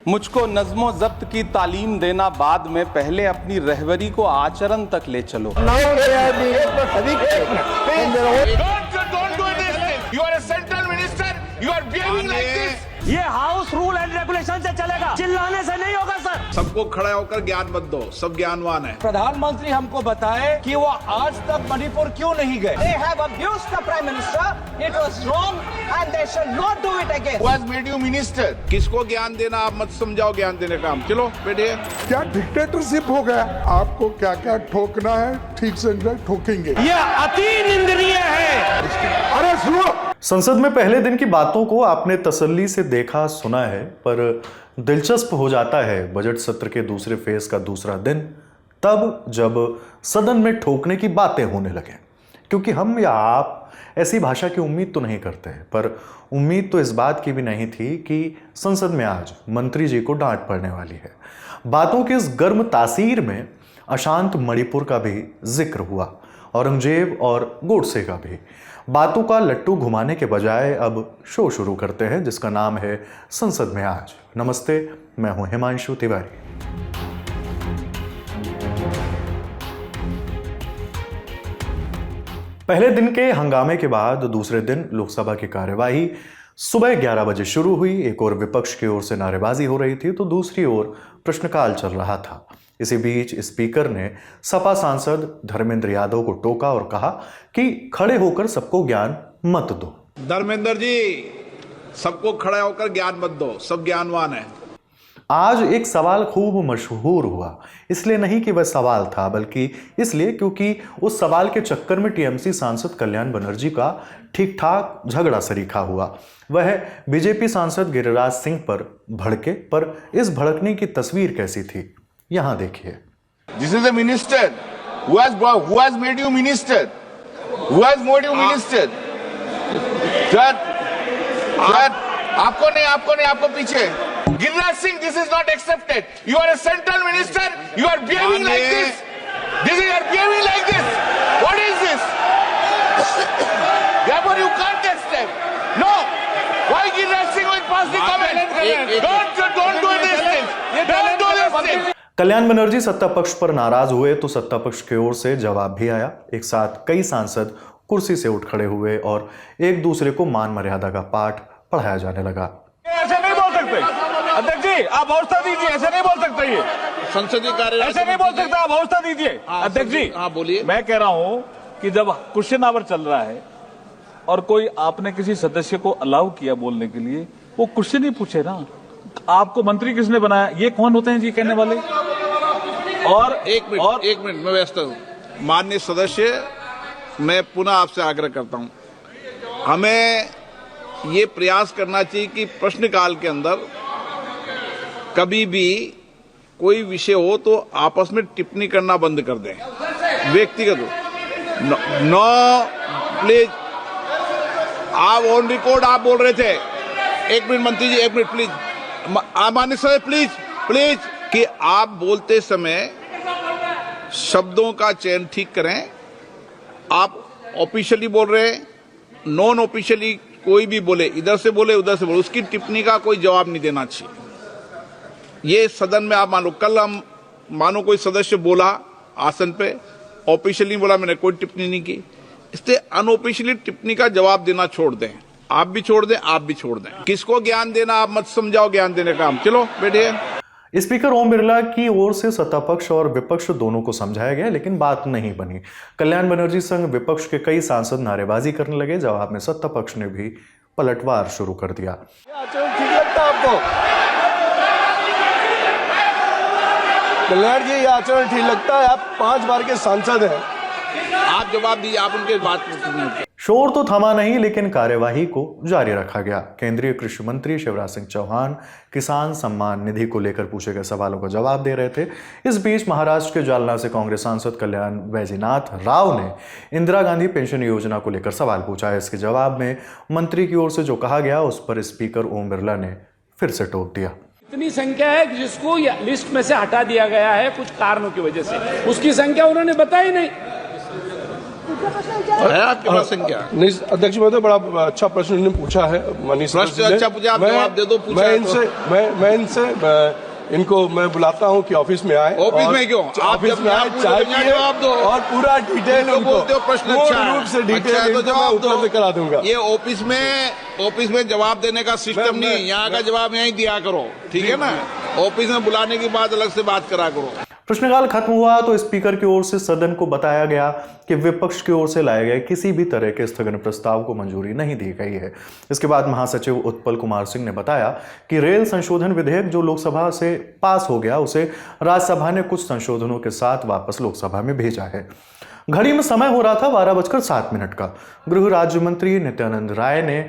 मुझको नज़्मो ज़ब्त की तालीम देना बाद में, पहले अपनी रहबरी को आचरण तक ले चलो। Don't do this. You are a central minister. You are behaving like this. ये हाउस रूल एंड रेगुलेशन से चलेगा, चिल्लाने से नहीं होगा सर। सबको खड़ा होकर ज्ञान मत दो, सब ज्ञानवान है। प्रधानमंत्री हमको बताए कि वो आज तक मणिपुर क्यों नहीं गए। They have abused the Prime Minister. It was wrong and they should not do it again. Who has made you minister? किसको ज्ञान देना आप मत समझाओ, ज्ञान देने का हम। चलो बैठिए। क्या डिक्टेटरशिप हो गया? आपको क्या क्या ठोकना है ठीक से ठोकेंगे। ये अति निंदनीय है। अरे सुनो, संसद में पहले दिन की बातों को आपने तसल्ली से देखा सुना है, पर दिलचस्प हो जाता है बजट सत्र के दूसरे फेज का दूसरा दिन, तब जब सदन में ठोकने की बातें होने लगे। क्योंकि हम या आप ऐसी भाषा की उम्मीद तो नहीं करते हैं, पर उम्मीद तो इस बात की भी नहीं थी कि संसद में आज मंत्री जी को डांट पड़ने वाली है। बातों के इस गर्म तासीर में अशांत मणिपुर का भी जिक्र हुआ, औरंगजेब और गोडसे का भी। बातों का लट्टू घुमाने के बजाय अब शो शुरू करते हैं जिसका नाम है संसद में आज। नमस्ते, मैं हूं हिमांशु तिवारी। पहले दिन के हंगामे के बाद दूसरे दिन लोकसभा की कार्यवाही सुबह 11 बजे शुरू हुई। एक ओर विपक्ष की ओर से नारेबाजी हो रही थी तो दूसरी ओर प्रश्नकाल चल रहा था। इसी बीच स्पीकर ने सपा सांसद धर्मेंद्र यादव को टोका और कहा कि खड़े होकर सबको ज्ञान मत दो। धर्मेंद्र जी, सबको खड़ा होकर ज्ञान मत दो, सब ज्ञानवान है। आज एक सवाल खूब मशहूर हुआ, इसलिए नहीं कि वह सवाल था, बल्कि इसलिए क्योंकि उस सवाल के चक्कर में टीएमसी सांसद कल्याण बनर्जी का ठीक ठाक झगड़ा सरीखा हुआ। वह बीजेपी सांसद गिरिराज सिंह पर भड़के, पर इस भड़कने की तस्वीर कैसी थी यहां देखिए। This is a minister who has made you minister. Who has made you minister? Sir, आपको नहीं, आपको पीछे। Giriraj Singh, this is not accepted. You are a central minister. You are behaving like this. You are behaving like this. What is this? Therefore, you can't accept. No. Why Giriraj Singh will pass the comment? Don't do this thing. Don't do this thing. Kalyan Banerjee सत्ता पक्ष पर नाराज हुए तो सत्ता पक्ष की ओर से जवाब भी आया। एक साथ कई सांसद कुर्सी से उठ खड़े हुए और एक दूसरे को मान मर्यादा का पाठ पढ़ाया जाने लगा। ऐसे नहीं बोल सकते अध्यक्ष जी, आप अवस्था दीजिए। ऐसे नहीं बोल सकते, ये संसदीय कार्य ऐसे नहीं बोल सकते, आप अवस्था दीजिए। अध्यक्ष जी, हाँ बोलिए। मैं कह रहा हूं कि जब क्वेश्चन आवर चल रहा है और कोई आपने किसी सदस्य को अलाउ किया बोलने के लिए, वो क्वेश्चन ही पूछे ना, आपको मंत्री किसने बनाया, ये कौन होते हैं जी कहने वाले। और एक मिनट मैं व्यस्त हूं। माननीय सदस्य, मैं पुनः आपसे आग्रह करता हूं, हमें ये प्रयास करना चाहिए कि प्रश्नकाल के अंदर कभी भी कोई विषय हो तो आपस में टिप्पणी करना बंद कर दें, व्यक्तिगत। नो प्लीज, आप ऑन रिकॉर्ड आप बोल रहे थे। एक मिनट मंत्री जी, एक मिनट प्लीज। माननीय सदस्य प्लीज कि आप बोलते समय शब्दों का चयन ठीक करें। आप ऑफिशियली बोल रहे हैं, नॉन ऑफिशियली कोई भी बोले, इधर से बोले उधर से बोले, उसकी टिप्पणी का कोई जवाब नहीं देना चाहिए। ये सदन में आप मानो कोई सदस्य बोला आसन पे, ऑफिशियली बोला, मैंने कोई टिप्पणी नहीं की, इसलिए अनऑफिशियली टिप्पणी का जवाब देना छोड़ दें। आप भी छोड़ दें, आप भी छोड़ दें। किसको ज्ञान देना आप मत समझाओ, ज्ञान देने का हम। चलो बैठिए। स्पीकर ओम बिरला की ओर से सत्ता पक्ष और विपक्ष दोनों को समझाया गया, लेकिन बात नहीं बनी। कल्याण बनर्जी संग विपक्ष के कई सांसद नारेबाजी करने लगे। जवाब में सत्ता पक्ष ने भी पलटवार शुरू कर दिया। आचरण ठीक लगता है आपको? कल्याण जी, ये आचरण ठीक लगता है? आप 5 बार के सांसद हैं। आप जवाब दीजिए, आप उनके बात। शोर तो थमा नहीं, लेकिन कार्यवाही को जारी रखा गया। केंद्रीय कृषि मंत्री शिवराज सिंह चौहान किसान सम्मान निधि को लेकर पूछे गए सवालों का जवाब दे रहे थे। इस बीच महाराष्ट्र के जालना से कांग्रेस सांसद कल्याण वैजनाथ राव ने इंदिरा गांधी पेंशन योजना को लेकर सवाल पूछा है। इसके जवाब में मंत्री की ओर से जो कहा गया उस पर स्पीकर ओम बिरला ने फिर से टोक दिया। इतनी संख्या है जिसको लिस्ट में से हटा दिया गया है कुछ कारणों की वजह से, उसकी संख्या उन्होंने बताई नहीं। है आपके पास संख्या? नहीं अध्यक्ष महोदय, बड़ा अच्छा प्रश्न इन्होंने पूछा है मनीष प्रश्न जी ने। अच्छा पूछा, आप जवाब दे दो। पूछा मैं है इनसे मैं इनसे इनको मैं बुलाता हूँ कि ऑफिस में आए। ऑफिस में क्यों? आप ऑफिस जब में आए, यहाँ चाय पूछो, पिए जवाब दो। और पूरा डिटेल इनको बोलते हो प्रश्न अच्छा है, रूप से डिटेल अच्छा है तो जवाब दो, उपलब्ध करा दूंगा। ये ऑफिस में जवाब देने का सिस्टम नहीं है। यहाँ का जवाब यहीं दिया करो, ठीक है ना? ऑफिस में बुलाने की बात अलग से बात करा करो। प्रश्नकाल खत्म हुआ तो स्पीकर की ओर से सदन को बताया गया कि विपक्ष की ओर से लाए गए किसी भी तरह के स्थगन प्रस्ताव को मंजूरी नहीं दी गई है। इसके बाद महासचिव उत्पल कुमार सिंह ने बताया कि रेल संशोधन विधेयक जो लोकसभा से पास हो गया उसे राज्यसभा ने कुछ संशोधनों के साथ वापस लोकसभा में भेजा है। घड़ी में समय हो रहा था 12:07 का। गृह राज्य मंत्री नित्यानंद राय ने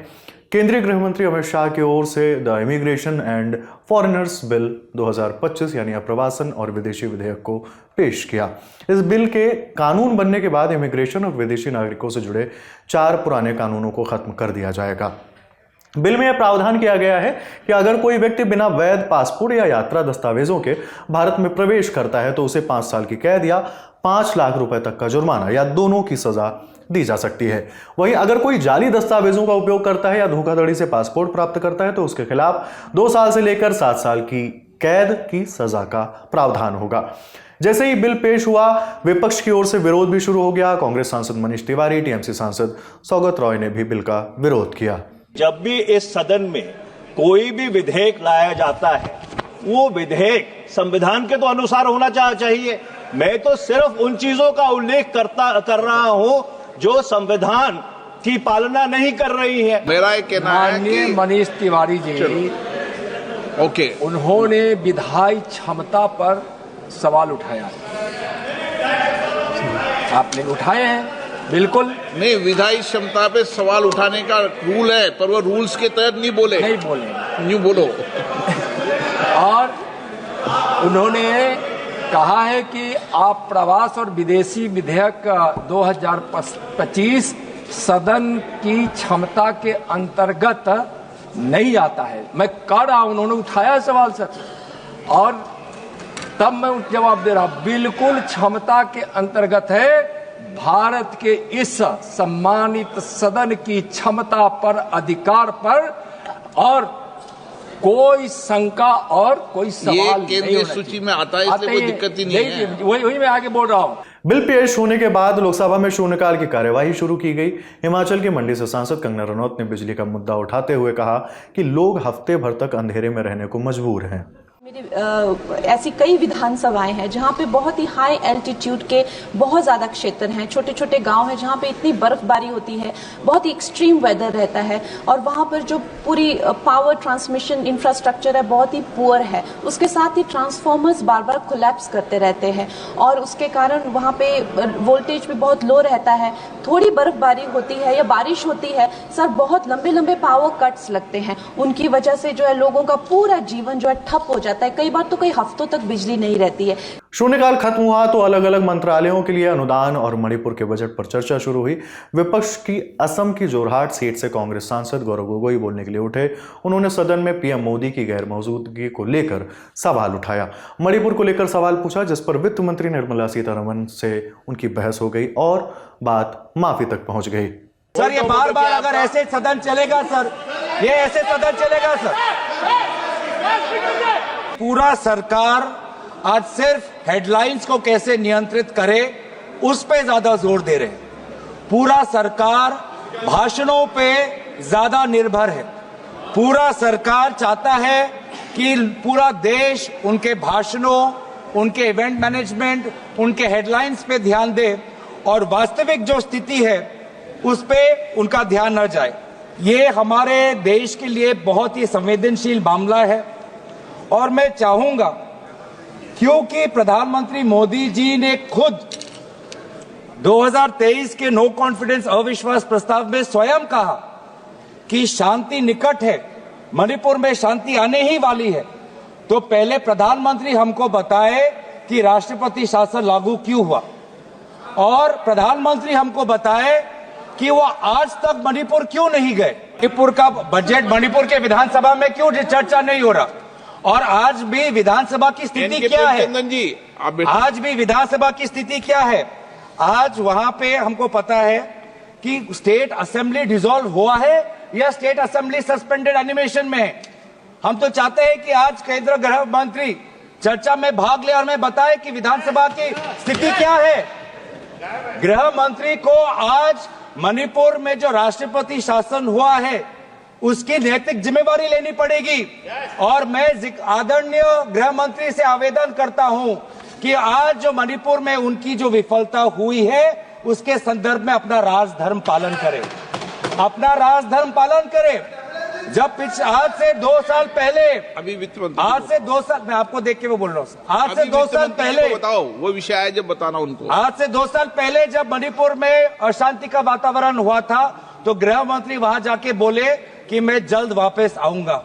केंद्रीय गृह मंत्री अमित शाह की ओर से the immigration and foreigners bill 2025 यानी अप्रवासन और विदेशी विधेयक को पेश किया। इस बिल के कानून बनने के बाद इमिग्रेशन और विदेशी नागरिकों से जुड़े 4 पुराने कानूनों को खत्म कर दिया जाएगा। बिल में यह प्रावधान किया गया है कि अगर कोई व्यक्ति बिना वैध पासपोर्ट या यात्रा दस्तावेजों के भारत में प्रवेश करता है तो उसे 5 साल की कैद या 5 लाख रुपए तक का जुर्माना या दोनों की सजा दी जा सकती है। वहीं अगर कोई जाली दस्तावेजों का उपयोग करता है या धोखाधड़ी से पासपोर्ट प्राप्त करता है तो उसके खिलाफ 2 साल से लेकर 7 साल की कैद की सजा का प्रावधान होगा। जैसे ही बिल पेश हुआ, विपक्ष की ओर से विरोध भी शुरू हो गया। कांग्रेस सांसद मनीष तिवारी, टीएमसी सांसद सौगत रॉय ने भी बिल का विरोध किया। जब भी इस सदन में कोई भी विधेयक लाया जाता है, वो विधेयक संविधान के तो अनुसार होना चाहिए। मैं तो सिर्फ उन चीजों का उल्लेख कर रहा हूं जो संविधान की पालना नहीं कर रही है। मेरा एक कहना है कि मनीष तिवारी जी, ओके, उन्होंने विधायी क्षमता पर सवाल उठाया। आपने उठाए हैं, बिल्कुल नहीं। विधायी क्षमता पे सवाल उठाने का रूल है, पर वो रूल्स के तहत नहीं बोले। यूं बोलो। और उन्होंने कहा है कि आप प्रवास और विदेशी विधेयक 2025 सदन की क्षमता के अंतर्गत नहीं आता है। मैं कह रहा हूं, उन्होंने उठाया सवाल सर, और तब मैं जवाब दे रहा हूं, बिल्कुल क्षमता के अंतर्गत है। भारत के इस सम्मानित सदन की क्षमता पर, अधिकार पर और कोई शंका और कोई सवाल केंद्रीय सूची में आता है, इसलिए कोई दिक्कत ही नहीं है। वही मैं आगे बोल रहा हूं। बिल पेश होने के बाद लोकसभा में शून्यकाल की कार्यवाही शुरू की गई। हिमाचल के मंडी से सांसद कंगना रनौत ने बिजली का मुद्दा उठाते हुए कहा कि लोग हफ्ते भर तक अंधेरे में रहने को मजबूर हैं। ऐसी कई विधानसभाएं हैं जहां पे बहुत ही हाई एल्टीट्यूड के बहुत ज्यादा क्षेत्र हैं, छोटे छोटे गांव हैं जहां पे इतनी बर्फबारी होती है, बहुत ही एक्सट्रीम वेदर रहता है और वहां पर जो पूरी पावर ट्रांसमिशन इंफ्रास्ट्रक्चर है बहुत ही पुअर है। उसके साथ ही ट्रांसफॉर्मर्स बार बार कोलैप्स करते रहते हैं और उसके कारण वहां पे वोल्टेज भी बहुत लो रहता है। थोड़ी बर्फबारी होती है या बारिश होती है सर, बहुत लंबे लंबे पावर कट्स लगते हैं। उनकी वजह से जो है लोगों का पूरा जीवन जो है ठप हो जाता है। कई बार तो कई हफ्तों तक बिजली नहीं रहती है। शून्यकाल खत्म हुआ तो अलग अलग मंत्रालयों के लिए अनुदान और मणिपुर के बजट पर चर्चा शुरू हुई। विपक्ष की असम की जोरहाट सीट से कांग्रेस सांसद गौरव गोगोई बोलने के लिए उठे। उन्होंने सदन में पीएम मोदी की गैर मौजूदगी को लेकर सवाल उठाया। मणिपुर को लेकर सवाल पूछा, जिस पर वित्त मंत्री निर्मला सीतारमण से उनकी बहस हो गई और बात माफी तक पहुंच गई। सर, ये बार बार अगर ऐसे सदन चलेगा सर, ये ऐसे सदन चलेगा सर। पूरा सरकार आज सिर्फ हेडलाइंस को कैसे नियंत्रित करे उस पे ज्यादा जोर दे रहे हैं। पूरा सरकार भाषणों पे ज्यादा निर्भर है। पूरा सरकार चाहता है कि पूरा देश उनके भाषणों, उनके इवेंट मैनेजमेंट, उनके हेडलाइंस पे ध्यान दे और वास्तविक जो स्थिति है उस पे उनका ध्यान न जाए। ये हमारे देश के लिए बहुत ही संवेदनशील मामला है और मैं चाहूंगा, क्योंकि प्रधानमंत्री मोदी जी ने खुद 2023 के नो कॉन्फिडेंस अविश्वास प्रस्ताव में स्वयं कहा कि शांति निकट है, मणिपुर में शांति आने ही वाली है, तो पहले प्रधानमंत्री हमको बताए कि राष्ट्रपति शासन लागू क्यों हुआ और प्रधानमंत्री हमको बताए कि वो आज तक मणिपुर क्यों नहीं गए। मणिपुर का बजट मणिपुर के विधानसभा में क्यों चर्चा नहीं हो रहा और आज भी विधानसभा की स्थिति क्या है? आज भी विधानसभा की स्थिति क्या है? आज वहां पे हमको पता है कि स्टेट असेंबली डिसॉल्व हुआ है या स्टेट असेंबली सस्पेंडेड एनिमेशन में है। हम तो चाहते हैं कि आज केंद्रीय गृह मंत्री चर्चा में भाग ले और हमें बताए कि विधानसभा की स्थिति क्या है। गृह मंत्री को आज मणिपुर में जो राष्ट्रपति शासन हुआ है उसकी नैतिक जिम्मेवारी लेनी पड़ेगी। और मैं आदरणीय गृह मंत्री से आवेदन करता हूं कि आज जो मणिपुर में उनकी जो विफलता हुई है उसके संदर्भ में अपना राजधर्म पालन करें, अपना राजधर्म पालन करें। जब आज से 2 साल पहले, अभी वित्त मंत्री आज से 2 साल, मैं आपको देख के वो बोल रहा हूँ, आज से 2 साल पहले बताओ वो विषय है जब बताना उनको। आज से 2 साल पहले जब मणिपुर में अशांति का वातावरण हुआ था तो गृह मंत्री वहां जाके बोले कि मैं जल्द वापस आऊंगा,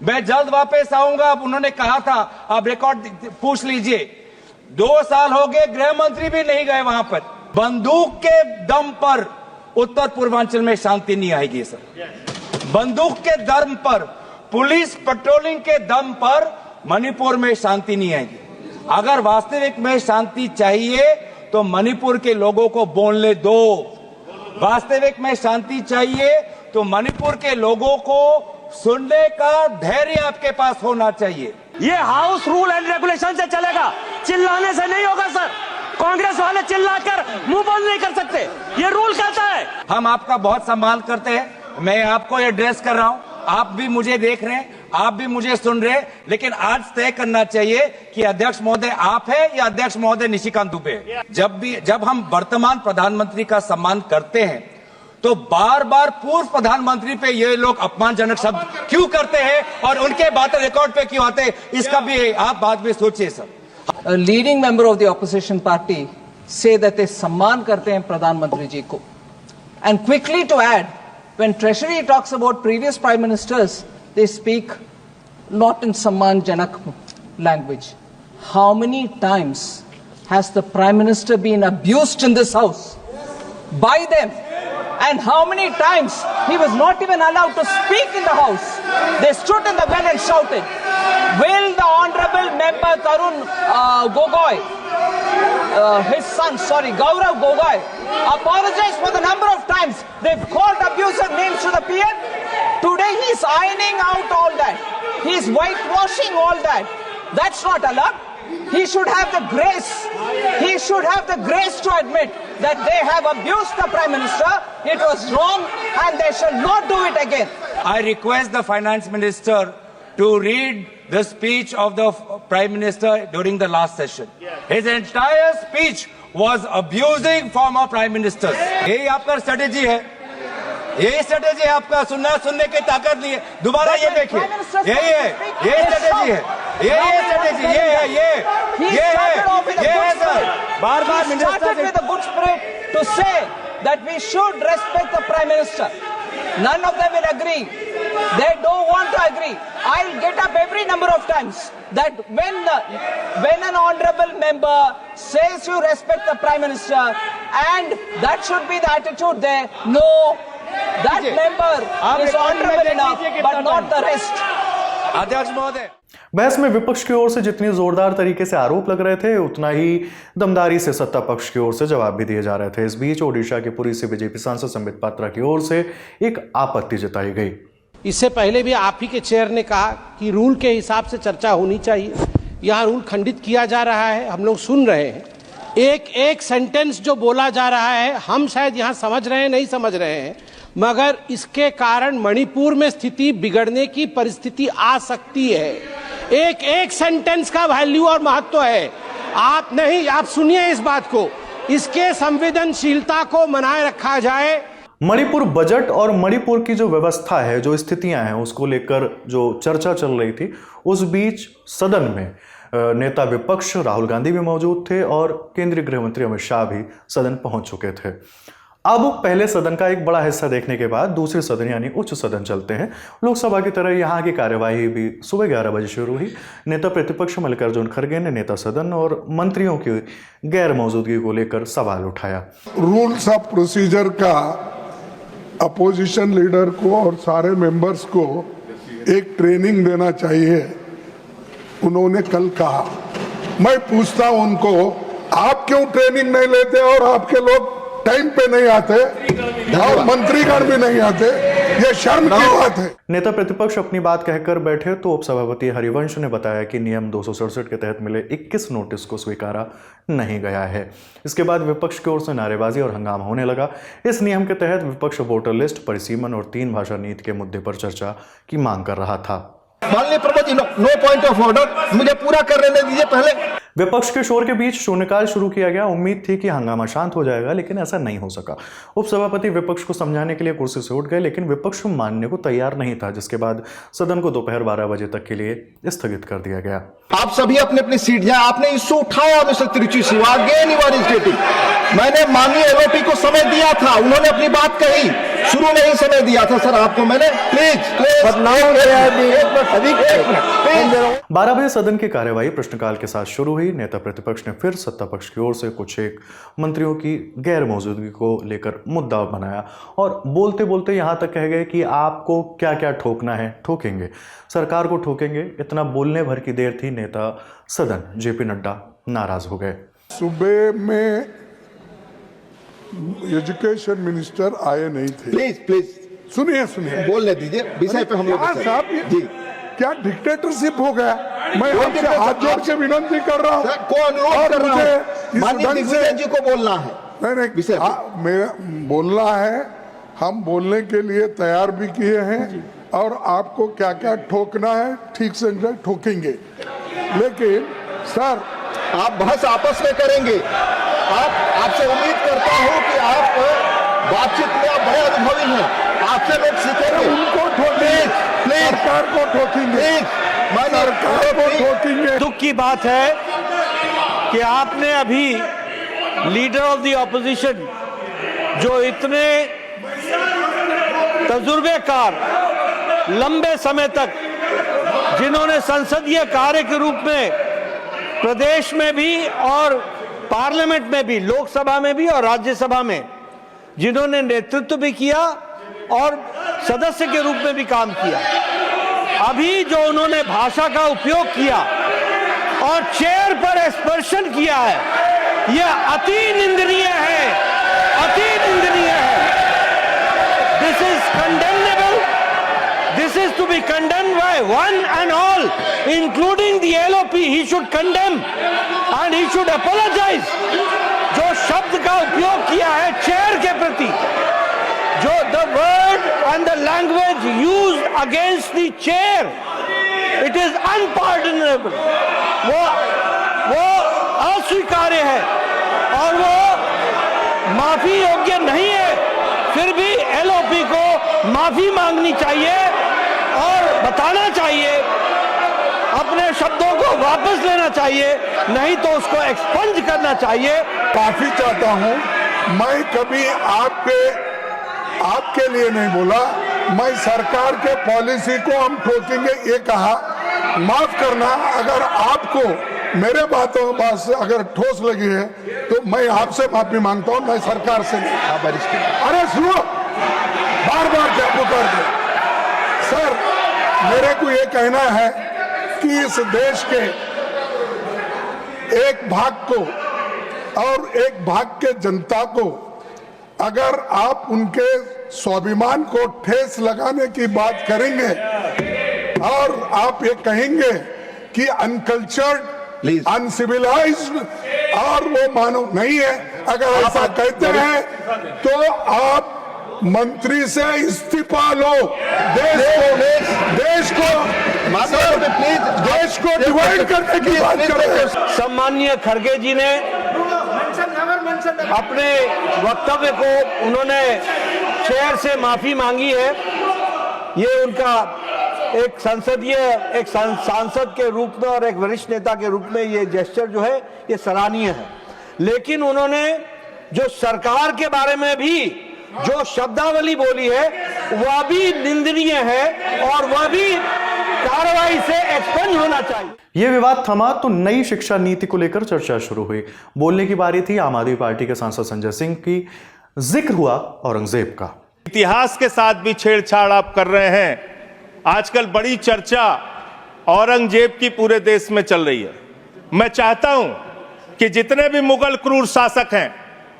मैं जल्द वापस आऊंगा। अब उन्होंने कहा था, आप रिकॉर्ड पूछ लीजिए, 2 साल हो गए गृह मंत्री भी नहीं गए वहां पर। बंदूक के दम पर उत्तर पूर्वांचल में शांति नहीं आएगी सर। बंदूक के दम पर, पुलिस पेट्रोलिंग के दम पर मणिपुर में शांति नहीं आएगी। अगर वास्तविक में शांति चाहिए तो मणिपुर के लोगों को बोलने दो। वास्तविक में शांति चाहिए तो मणिपुर के लोगों को सुनने का धैर्य आपके पास होना चाहिए। ये हाउस रूल एंड रेगुलेशन से चलेगा, चिल्लाने से नहीं होगा सर। कांग्रेस वाले चिल्लाकर मुंह बंद नहीं कर सकते, ये रूल कहता है। हम आपका बहुत सम्मान करते हैं, मैं आपको एड्रेस कर रहा हूं, आप भी मुझे देख रहे हैं, आप भी मुझे सुन रहे हैं, लेकिन आज तय करना चाहिए कि अध्यक्ष महोदय आप है या अध्यक्ष महोदय निशिकांत दुबे। जब हम वर्तमान प्रधानमंत्री का सम्मान करते हैं तो बार बार पूर्व प्रधानमंत्री पे ये लोग अपमानजनक शब्द क्यों करते हैं और उनके बातें रिकॉर्ड पे क्यों आते हैं, इसका भी आप बाद में सोचिए sir. A leading member of the opposition party say that they सम्मान करते हैं प्रधानमंत्री जी को, and quickly to add, when Treasury talks about previous prime ministers, they speak not in सम्मान जनक language. How many times has the prime minister been abused in this house by them? And how many times he was not even allowed to speak in the house? They stood in the well and shouted. Will the honorable member Tarun Gogoi, his son, Gaurav Gogoi, apologize for the number of times they've called abusive names to the PM? Today he's ironing out all that. He's whitewashing all that. That's not allowed. He should have the grace. He should have the grace to admit that they have abused the Prime Minister. It was wrong and they shall not do it again. I request the Finance Minister to read the speech of the Prime Minister during the last session. His entire speech was abusing former Prime Ministers. यही आपका strategy है, यही strategy है आपका, सुनने की ताकत नहीं है। दोबारा ये देखिए, यही है, यही स्ट्रेटेजी है, यही स्ट्रेटेजी, ये है सर। बार-बार started with a good spirit to say that we should respect the Prime Minister. None of them will agree. They don't want to agree. I'll get up every number of times that when an honorable member says you respect the Prime Minister, and that should be the attitude there. No, that member is honorable enough, but not the rest. अध्यक्ष महोदय, बहस में विपक्ष की ओर से जितनी जोरदार तरीके से आरोप लग रहे थे उतना ही दमदारी से सत्ता पक्ष की ओर से जवाब भी दिए जा रहे थे। इस बीच ओडिशा के पुरी से बीजेपी सांसद संबित पात्रा की ओर से एक आपत्ति जताई गई। इससे पहले भी आप ही के चेयर ने कहा कि रूल के हिसाब से चर्चा होनी चाहिए। यहाँ रूल खंडित किया जा रहा है, हम लोग सुन रहे हैं। एक सेंटेंस जो बोला जा रहा है हम शायद यहाँ समझ रहे हैं, नहीं समझ रहे हैं, मगर इसके कारण मणिपुर में स्थिति बिगड़ने की परिस्थिति आ सकती है। एक सेंटेंस का वैल्यू और महत्व है। आप सुनिए इस बात को, इसके संवेदनशीलता को बनाए रखा जाए। मणिपुर बजट और मणिपुर की जो व्यवस्था है, जो स्थितियां हैं, उसको लेकर जो चर्चा चल रही थी, उस बीच सदन में नेता विपक्ष राहुल गांधी भी मौजूद थे और केंद्रीय गृह मंत्री अमित शाह भी सदन पहुंच चुके थे। अब पहले सदन का एक बड़ा हिस्सा देखने के बाद दूसरे सदन यानी उच्च सदन चलते हैं। लोकसभा की तरह यहाँ की कार्यवाही भी सुबह 11 बजे शुरू हुई। नेता प्रतिपक्ष मल्लिकार्जुन खड़गे ने नेता सदन और मंत्रियों की गैर मौजूदगी को लेकर सवाल उठाया। रूल्स ऑफ प्रोसीजर का अपोजिशन लीडर को और सारे मेंबर्स को एक ट्रेनिंग देना चाहिए, उन्होंने कल कहा। मैं पूछता हूं उनको, आप क्यों ट्रेनिंग नहीं लेते और आपके लोग टाइम पे नहीं आते और मंत्रीगण भी नहीं आते, ये शर्म की बात है। नेता प्रतिपक्ष अपनी बात कहकर बैठे तो उपसभापति हरिवंश ने बताया कि नियम 267 के तहत मिले 21 नोटिस को स्वीकारा नहीं गया है। इसके बाद विपक्ष की ओर से नारेबाजी और हंगामा होने लगा। इस नियम के तहत विपक्ष वोटर लिस्ट, परिसीमन और 3 भाषा नीति के मुद्दे पर चर्चा की मांग कर रहा था। माननीय प्रभु जी, नो पॉइंट ऑफ ऑर्डर, मुझे पूरा करने दीजिए पहले। विपक्ष के शोर के बीच शून्यकाल शुरू किया गया। उम्मीद थी कि हंगामा शांत हो जाएगा, लेकिन ऐसा नहीं हो सका। उपसभापति विपक्ष को समझाने के लिए कुर्सी से उठ गए, लेकिन विपक्ष मानने को तैयार नहीं था, जिसके बाद सदन को दोपहर 12 बजे तक के लिए स्थगित कर दिया गया। आप सभी अपने अपनी सीट जाए। आपने इश्यू उठाया mister Tiruchi Siva, again you are stating. मैंने माननीय एलओपी को समय दिया था, उन्होंने अपनी बात कही, शुरू में ही समय दिया था सर आपको मैंने। प्लीज 12 बजे सदन की कार्यवाही प्रश्नकाल के साथ शुरू हुई। नेता प्रतिपक्ष ने फिर सत्ता पक्ष की ओर से कुछ एक मंत्रियों की गैर मौजूदगी को लेकर मुद्दा बनाया और बोलते बोलते यहां तक कह गए कि आपको क्या क्या ठोकना है ठोकेंगे, सरकार को ठोकेंगे। इतना बोलने भर की देर थी, नेता सदन जेपी नड्डा नाराज हो गए। सुबह में एजुकेशन मिनिस्टर आए नहीं थे। प्लीज सुनिए बोलने दीजिए, विषय पे हम लोग साहब जी क्या डिक्टेटरशिप हो गया। मैं आपसे हाथ जोड़ के विनती कर रहा हूँ, को अनुरोध कर रहा हूं, माननीय दिग्विजय जी को बोलना है। नहीं मेरा बोलना है, हम बोलने के लिए तैयार भी किए हैं और आपको क्या क्या ठोकना है ठीक से ठोकेंगे। लेकिन सर आप बहस आपस में करेंगे। आपसे उम्मीद करता हूं कि आप बातचीत में आप बड़े अनुभवी हैं, आपसे लोग सीखेंगे। उनको ठोकेंगे, सरकार को ठोकेंगे, सरकार को ठोकेंगे। दुख की बात है कि आपने अभी लीडर ऑफ द ऑपोजिशन, जो इतने तजुर्बेकार, लंबे समय तक जिन्होंने संसदीय कार्य के रूप में प्रदेश में भी और पार्लियामेंट में भी, लोकसभा में भी और राज्यसभा में जिन्होंने नेतृत्व भी किया और सदस्य के रूप में भी काम किया, अभी जो उन्होंने भाषा का उपयोग किया और चेयर पर स्पर्शन किया है, यह अति निंदनीय है, अति निंदनीय है। This is condemnable, this is to be condemned by one and all, including the LOP. He should condemn and he should apologise. जो शब्द का उपयोग किया है चेयर के प्रति, जो the word and the language used against the chair, it is unpardonable. वो अस्वीकार्य है और वो माफी योग्य नहीं है। फिर भी एलओपी को माफी मांगनी चाहिए और बताना चाहिए, अपने शब्दों को वापस लेना चाहिए, नहीं तो उसको एक्सपंज करना चाहिए। काफी चाहता हूं, मैं कभी आपके लिए नहीं बोला, मैं सरकार के पॉलिसी को हम ठोकेंगे ये कहा। माफ करना, अगर आपको मेरे बात से अगर ठोस लगी है तो मैं आपसे माफी मांगता हूं, मैं सरकार से नहीं। अरे सुनो, बार बार क्या पुकार दे। सर मेरे को ये कहना है कि इस देश के एक भाग को और एक भाग के जनता को अगर आप उनके स्वाभिमान को ठेस लगाने की बात करेंगे और आप ये कहेंगे कि अनकल्चर्ड, अनसिविलाइज्ड और वो मानव नहीं है, अगर ऐसा कहते हैं तो आप मंत्री से इस्तीफा लो। देश को डिवाइड करने की बात कर रहे हैं। सम्माननीय खड़गे जी ने अपने वक्तव्य को, उन्होंने चेयर से माफी मांगी है। ये उनका एक सांसद के रूप में और एक वरिष्ठ नेता के रूप में ये जेस्चर जो है ये सराहनीय है। लेकिन उन्होंने जो सरकार के बारे में भी जो शब्दावली बोली है वह भी निंदनीय है और वह भी कार्रवाई से एक्सपेंड होना चाहिए। यह विवाद थमा तो नई शिक्षा नीति को लेकर चर्चा शुरू हुई। बोलने की बारी थी आम आदमी पार्टी के सांसद संजय सिंह की। जिक्र हुआ औरंगजेब का। इतिहास के साथ भी छेड़छाड़ आप कर रहे हैं। आजकल बड़ी चर्चा औरंगजेब की पूरे देश में चल रही है। मैं चाहता हूं कि जितने भी मुगल क्रूर शासक हैं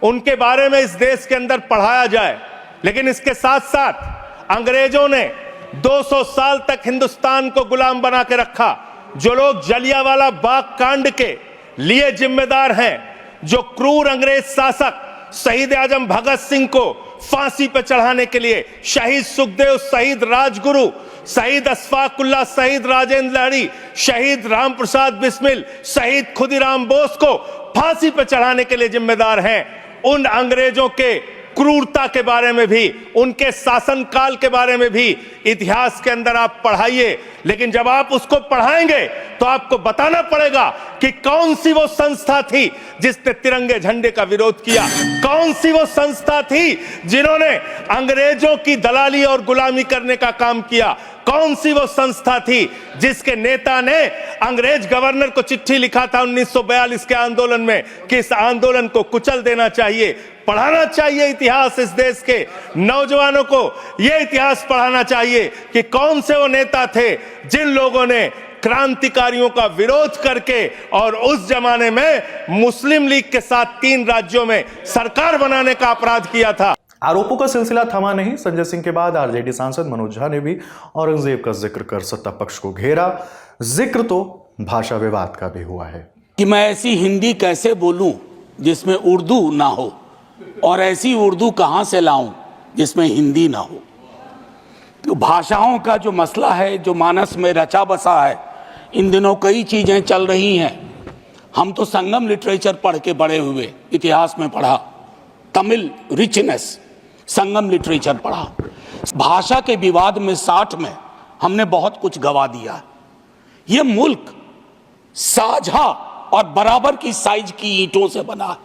उनके बारे में इस देश के अंदर पढ़ाया जाए, लेकिन इसके साथ साथ अंग्रेजों ने 200 साल तक हिंदुस्तान को गुलाम बना के रखा। जो लोग जलियांवाला बाग कांड के लिए जिम्मेदार हैं, जो क्रूर अंग्रेज शासक शहीद आजम भगत सिंह को फांसी पर चढ़ाने के लिए, शहीद सुखदेव, शहीद राजगुरु, शहीद अशफाकुल्लाह, शहीद राजेंद्र लहरी, शहीद राम प्रसाद बिस्मिल, शहीद खुदीराम बोस को फांसी पर चढ़ाने के लिए जिम्मेदार हैं, उन अंग्रेजों के क्रूरता के बारे में भी, उनके शासनकाल के बारे में भी इतिहास के अंदर आप पढ़ाइए। लेकिन जब आप उसको पढ़ाएंगे तो आपको बताना पड़ेगा कि कौन सी वो संस्था थी जिसने तिरंगे झंडे का विरोध किया, कौन सी वो संस्था थी जिन्होंने अंग्रेजों की दलाली और गुलामी करने का काम किया, कौन सी वो संस्था थी जिसके नेता ने अंग्रेज गवर्नर को चिट्ठी लिखा था 1942 के आंदोलन में कि इस आंदोलन को कुचल देना चाहिए। पढ़ाना चाहिए इतिहास, इस देश के नौजवानों को यह इतिहास पढ़ाना चाहिए कि कौन से वो नेता थे जिन लोगों ने क्रांतिकारियों का विरोध करके और उस जमाने में मुस्लिम लीग के साथ 3 राज्यों में सरकार बनाने का अपराध किया था। आरोपों का सिलसिला थमा नहीं। संजय सिंह के बाद आरजेडी सांसद मनोज झा ने भी औरंगजेब का जिक्र कर सत्ता पक्ष को घेरा। जिक्र तो भाषा विवाद का भी हुआ है कि मैं ऐसी हिंदी कैसे बोलूं जिसमें उर्दू ना हो, और ऐसी उर्दू कहां से लाऊं जिसमें हिंदी ना हो। तो भाषाओं का जो मसला है, जो मानस में रचा बसा है, इन दिनों कई चीजें चल रही हैं। हम तो संगम लिटरेचर पढ़ के बड़े हुए, इतिहास में पढ़ा, तमिल रिचनेस, संगम लिटरेचर पढ़ा। भाषा के विवाद में 60 में हमने बहुत कुछ गवा दिया। यह मुल्क साझा और बराबर की साइज की ईंटों से बना है।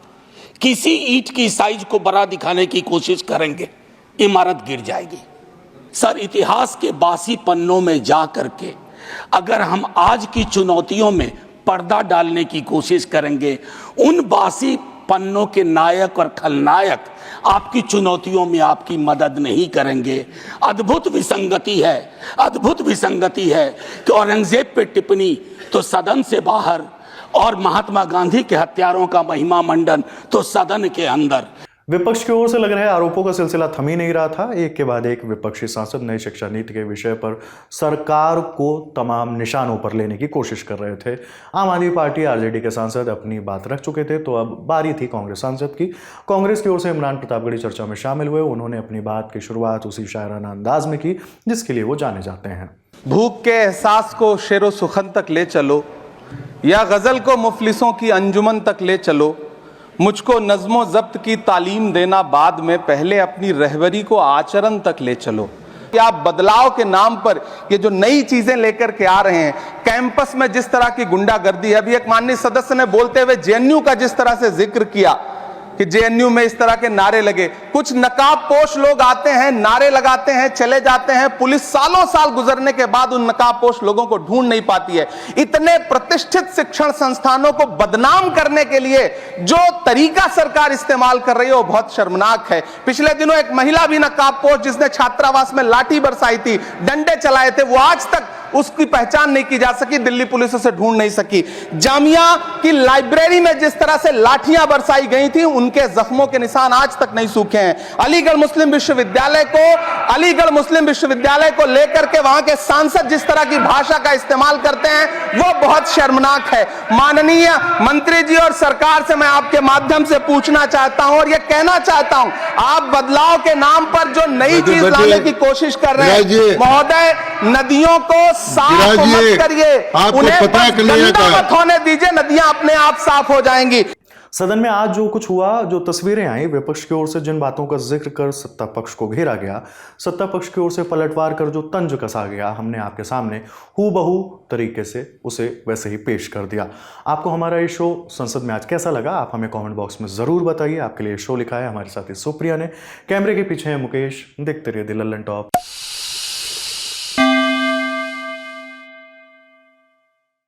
किसी ईंट की साइज को बड़ा दिखाने की कोशिश करेंगे, इमारत गिर जाएगी। सर, इतिहास के बासी पन्नों में जा करके अगर हम आज की चुनौतियों में पर्दा डालने की कोशिश करेंगे, उन बासी पन्नों के नायक और खलनायक आपकी चुनौतियों में आपकी मदद नहीं करेंगे। अद्भुत विसंगति है, अद्भुत विसंगति है कि औरंगजेब पे टिप्पणी तो सदन से बाहर और महात्मा गांधी के हत्यारों का महिमा मंडन तो सदन के अंदर। विपक्ष की ओर से लग रहे आरोपों का सिलसिला थम ही नहीं रहा था। एक के बाद एक विपक्षी सांसद नई शिक्षा नीति के विषय पर सरकार को तमाम निशानों पर लेने की कोशिश कर रहे थे। आम आदमी पार्टी आरजेडी के सांसद अपनी बात रख चुके थे, तो अब बारी थी कांग्रेस सांसद की। कांग्रेस की ओर से इमरान प्रतापगढ़ी चर्चा में शामिल हुए। उन्होंने अपनी बात की शुरुआत उसी शायराना अंदाज में की जिसके लिए वो जाने जाते हैं। भूख के एहसास को शेरो सुखन तक ले चलो, या गजल को मुफलिसों की अंजुमन तक ले चलो, मुझको नज़्मो ज़ब्त की तालीम देना बाद में, पहले अपनी रहबरी को आचरण तक ले चलो। आप बदलाव के नाम पर ये जो नई चीजें लेकर के आ रहे हैं, कैंपस में जिस तरह की गुंडागर्दी है, अभी एक माननीय सदस्य ने बोलते हुए जेएनयू का जिस तरह से जिक्र किया कि जेएनयू में इस तरह के नारे लगे, कुछ नकाबपोश लोग आते हैं, नारे लगाते हैं, चले जाते हैं, पुलिस सालों साल गुजरने के बाद उन नकाबपोश लोगों को ढूंढ नहीं पाती है। इतने प्रतिष्ठित शिक्षण संस्थानों को बदनाम करने के लिए जो तरीका सरकार इस्तेमाल कर रही है वो बहुत शर्मनाक है। पिछले दिनों एक महिला भी नकाबपोश जिसने छात्रावास में लाठी बरसाई थी, डंडे चलाए थे, वो आज तक उसकी पहचान नहीं की जा सकी, दिल्ली पुलिस उसे ढूंढ नहीं सकी। जामिया की लाइब्रेरी में जिस तरह से लाठियां बरसाई गई थी, उनके जख्मों के निशान आज तक नहीं सूखे हैं। अलीगढ़ मुस्लिम विश्वविद्यालय को लेकर के वहां के सांसद जिस तरह की भाषा का इस्तेमाल करते हैं वो बहुत शर्मनाक है। माननीय मंत्री जी और सरकार से मैं आपके माध्यम से पूछना चाहता हूं और यह कहना चाहता हूं, आप बदलाव के नाम पर जो नई चीज लाने की कोशिश कर रहे हैं, महोदय, नदियों को साफ मत करिए, उन्हें गंदा मत होने दीजिए, नदियां अपने आप साफ हो जाएंगी। सदन में आज जो कुछ हुआ, जो तस्वीरें आई, विपक्ष की ओर से जिन बातों का जिक्र कर सत्ता पक्ष को घेरा गया, सत्ता पक्ष की ओर से पलटवार कर जो तंज कसा गया, हमने आपके सामने हूबहू तरीके से उसे वैसे ही पेश कर दिया। आपको हमारा ये शो संसद में आज कैसा लगा, आप हमें कमेंट बॉक्स में जरूर बताइए। आपके लिए शो लिखा है हमारे साथी सुप्रिया ने, कैमरे के पीछे है मुकेश। देखते रहिए द लल्लन टॉप।